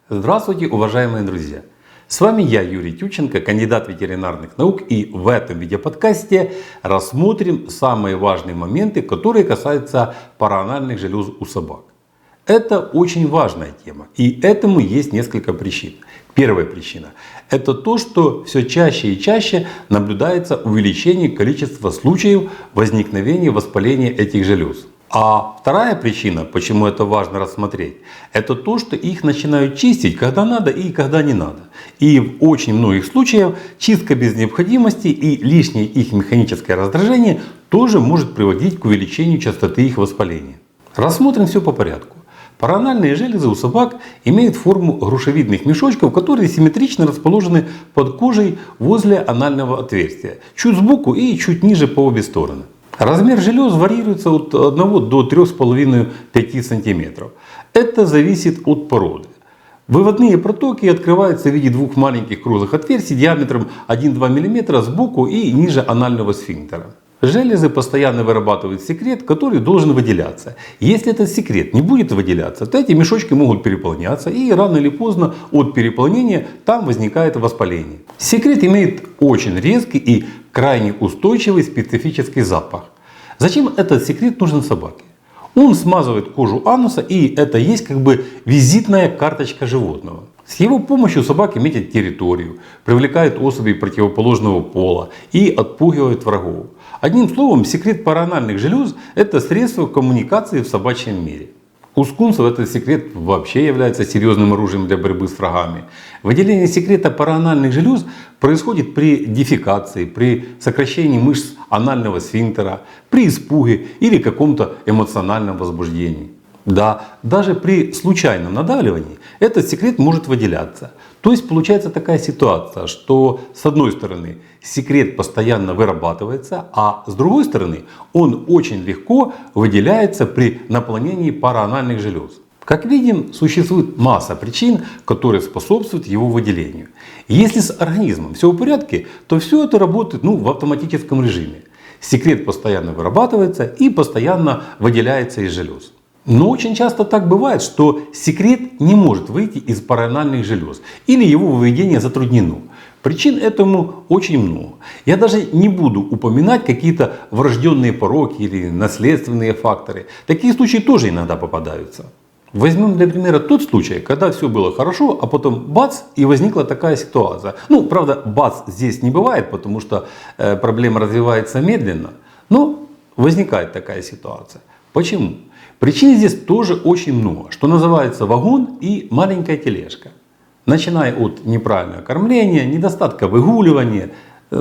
Здравствуйте, уважаемые друзья! С вами я, Юрий Тютченко, кандидат ветеринарных наук, и в этом видеоподкасте рассмотрим самые важные моменты, которые касаются параанальных желез у собак. Это очень важная тема, и этому есть несколько причин. Первая причина – это то, что все чаще и чаще наблюдается увеличение количества случаев возникновения воспаления этих желез. А вторая причина, почему это важно рассмотреть, это то, что их начинают чистить, когда надо и когда не надо. И в очень многих случаях чистка без необходимости и лишнее их механическое раздражение тоже может приводить к увеличению частоты их воспаления. Рассмотрим все по порядку. Параанальные железы у собак имеют форму грушевидных мешочков, которые симметрично расположены под кожей возле анального отверстия, чуть сбоку и чуть ниже по обе стороны. Размер желез варьируется от 1 до 3,5-5 см. Это зависит от породы. Выводные протоки открываются в виде двух маленьких круглых отверстий диаметром 1-2 мм сбоку и ниже анального сфинктера. Железы постоянно вырабатывают секрет, который должен выделяться. Если этот секрет не будет выделяться, то эти мешочки могут переполняться, и рано или поздно от переполнения там возникает воспаление. Секрет имеет очень резкий и крайне устойчивый специфический запах. Зачем этот секрет нужен собаке? Он смазывает кожу ануса, и это есть как бы визитная карточка животного. С его помощью собаки метят территорию, привлекают особей противоположного пола и отпугивают врагов. Одним словом, секрет параанальных желез – это средство коммуникации в собачьем мире. У скунсов этот секрет вообще является серьезным оружием для борьбы с врагами. Выделение секрета параанальных желез происходит при дефекации, при сокращении мышц анального сфинктера, при испуге или каком-то эмоциональном возбуждении. Да, даже при случайном надавливании этот секрет может выделяться. То есть получается такая ситуация, что с одной стороны секрет постоянно вырабатывается, а с другой стороны он очень легко выделяется при наполнении параанальных желез. Как видим, существует масса причин, которые способствуют его выделению. Если с организмом все в порядке, то все это работает в автоматическом режиме. Секрет постоянно вырабатывается и постоянно выделяется из желез. Но очень часто так бывает, что секрет не может выйти из параанальных желез или его выведение затруднено. Причин этому очень много. Я даже не буду упоминать какие-то врожденные пороки или наследственные факторы. Такие случаи тоже иногда попадаются. Возьмем для примера тот случай, когда все было хорошо, а потом бац, и возникла такая ситуация. Правда, бац здесь не бывает, потому что проблема развивается медленно, но возникает такая ситуация. Почему? Причин здесь тоже очень много, что называется вагон и маленькая тележка. Начиная от неправильного кормления, недостатка выгуливания,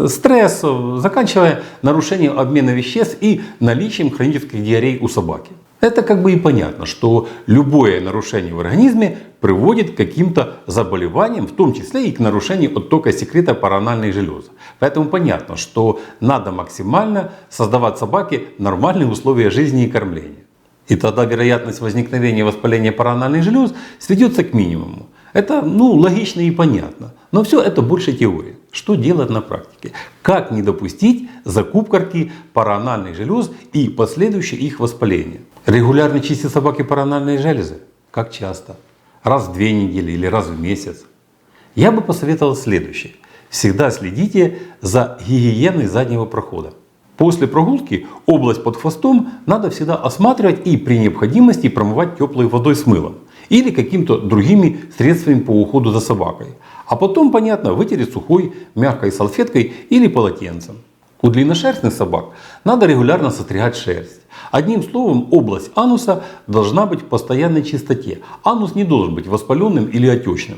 стрессов, заканчивая нарушением обмена веществ и наличием хронических диарей у собаки. Это как бы и понятно, что любое нарушение в организме приводит к каким-то заболеваниям, в том числе и к нарушению оттока секрета параанальных желез. Поэтому понятно, что надо максимально создавать собаке нормальные условия жизни и кормления. И тогда вероятность возникновения воспаления параанальных желез сведется к минимуму. Это логично и понятно. Но все это больше теория. Что делать на практике? Как не допустить закупорки параанальных желез и последующее их воспаление? Регулярно чистить собаке параанальные железы? Как часто? Раз в 2 недели или раз в месяц? Я бы посоветовал следующее. Всегда следите за гигиеной заднего прохода. После прогулки область под хвостом надо всегда осматривать и при необходимости промывать теплой водой с мылом или какими-то другими средствами по уходу за собакой. А потом, понятно, вытереть сухой мягкой салфеткой или полотенцем. У длинношерстных собак надо регулярно состригать шерсть. Одним словом, область ануса должна быть в постоянной чистоте. Анус не должен быть воспаленным или отечным.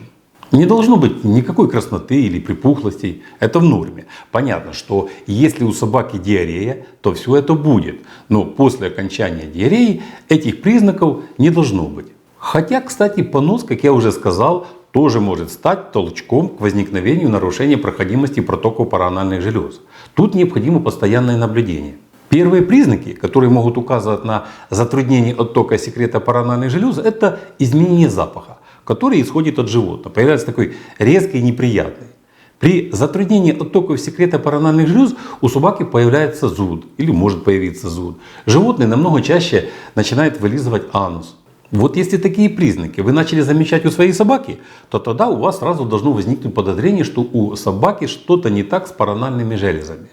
Не должно быть никакой красноты или припухлостей. Это в норме. Понятно, что если у собаки диарея, то все это будет. Но после окончания диареи этих признаков не должно быть. Хотя, кстати, понос, как я уже сказал, тоже может стать толчком к возникновению нарушения проходимости протоков параанальных желез. Тут необходимо постоянное наблюдение. Первые признаки, которые могут указывать на затруднение оттока секрета параанальных желез, это изменение запаха, который исходит от животного, появляется такой резкий и неприятный. При затруднении оттока секрета параанальных желез у собаки появляется зуд или может появиться зуд. Животное намного чаще начинает вылизывать анус. Вот если такие признаки вы начали замечать у своей собаки, то тогда у вас сразу должно возникнуть подозрение, что у собаки что-то не так с паранальными железами.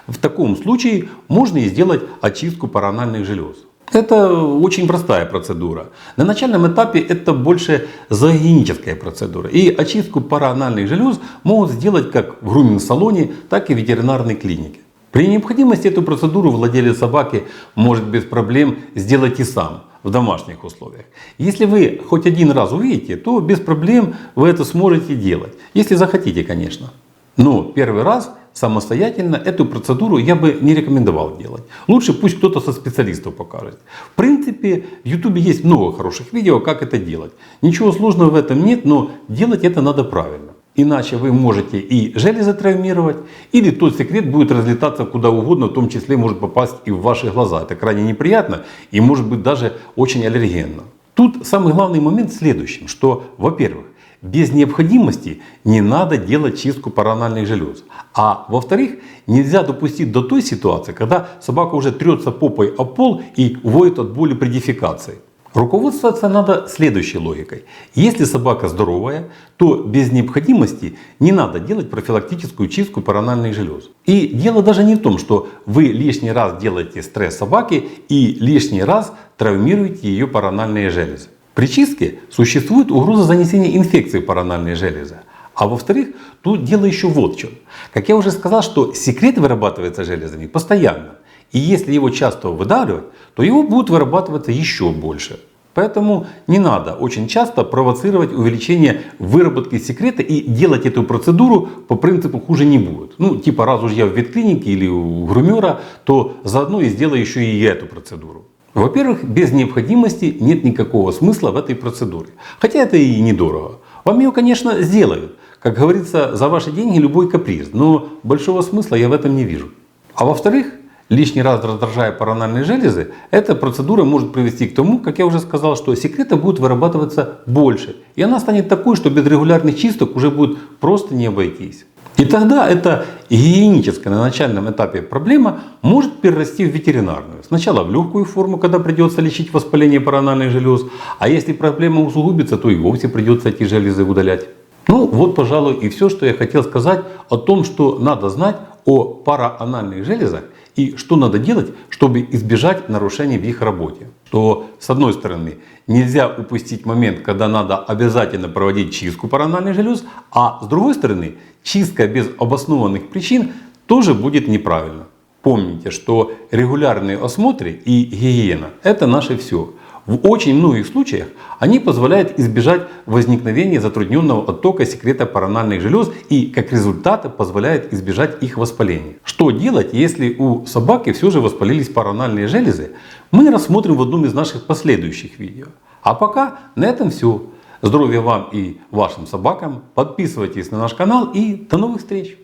В таком случае можно и сделать очистку паранальных желез. Это очень простая процедура. На начальном этапе это больше зоогеническая процедура. И очистку параанальных желез могут сделать как в груминг-салоне, так и в ветеринарной клинике. При необходимости эту процедуру владелец собаки может без проблем сделать и сам в домашних условиях. Если вы хоть один раз увидите, то без проблем вы это сможете делать. Если захотите, конечно. Но первый раз самостоятельно эту процедуру я бы не рекомендовал делать. Лучше пусть кто-то со специалистов покажет. В принципе, в YouTube есть много хороших видео, как это делать. Ничего сложного в этом нет, но делать это надо правильно. Иначе вы можете и железы травмировать, или тот секрет будет разлетаться куда угодно, в том числе может попасть и в ваши глаза. Это крайне неприятно и может быть даже очень аллергенно. Тут самый главный момент в следующем, что, во-первых, без необходимости не надо делать чистку паранальных желез. А во-вторых, нельзя допустить до той ситуации, когда собака уже трется попой о пол и воет от боли при дефекации. Руководствоваться надо следующей логикой. Если собака здоровая, то без необходимости не надо делать профилактическую чистку паранальных желез. И дело даже не в том, что вы лишний раз делаете стресс собаке и лишний раз травмируете ее паранальные железы. При чистке существует угроза занесения инфекции в паранальные железы. А во-вторых, тут дело еще вот в чем. Как я уже сказал, что секрет вырабатывается железами постоянно. И если его часто выдавливать, то его будет вырабатываться еще больше. Поэтому не надо очень часто провоцировать увеличение выработки секрета и делать эту процедуру по принципу хуже не будет. Ну, типа раз уж я в ветклинике или у грумера, то заодно и сделаю еще и эту процедуру. Во-первых, без необходимости нет никакого смысла в этой процедуре. Хотя это и недорого. Вам ее, конечно, сделают. Как говорится, за ваши деньги любой каприз. Но большого смысла я в этом не вижу. А во-вторых, лишний раз раздражая паранальные железы, эта процедура может привести к тому, как я уже сказал, что секрета будет вырабатываться больше. И она станет такой, что без регулярных чисток уже будет просто не обойтись. И тогда эта гигиеническая на начальном этапе проблема может перерасти в ветеринарную. Сначала в легкую форму, когда придется лечить воспаление паранальных желез, а если проблема усугубится, то и вовсе придется эти железы удалять. Ну вот, пожалуй, и все, что я хотел сказать о том, что надо знать о параанальных железах и что надо делать, чтобы избежать нарушений в их работе. Что, с одной стороны, нельзя упустить момент, когда надо обязательно проводить чистку паранальных желез, а с другой стороны, чистка без обоснованных причин тоже будет неправильно. Помните, что регулярные осмотры и гигиена – это наше все. В очень многих случаях они позволяют избежать возникновения затрудненного оттока секрета паранальных желез и, как результат, позволяют избежать их воспаления. Что делать, если у собаки все же воспалились паранальные железы, мы рассмотрим в одном из наших последующих видео. А пока на этом все. Здоровья вам и вашим собакам. Подписывайтесь на наш канал и до новых встреч!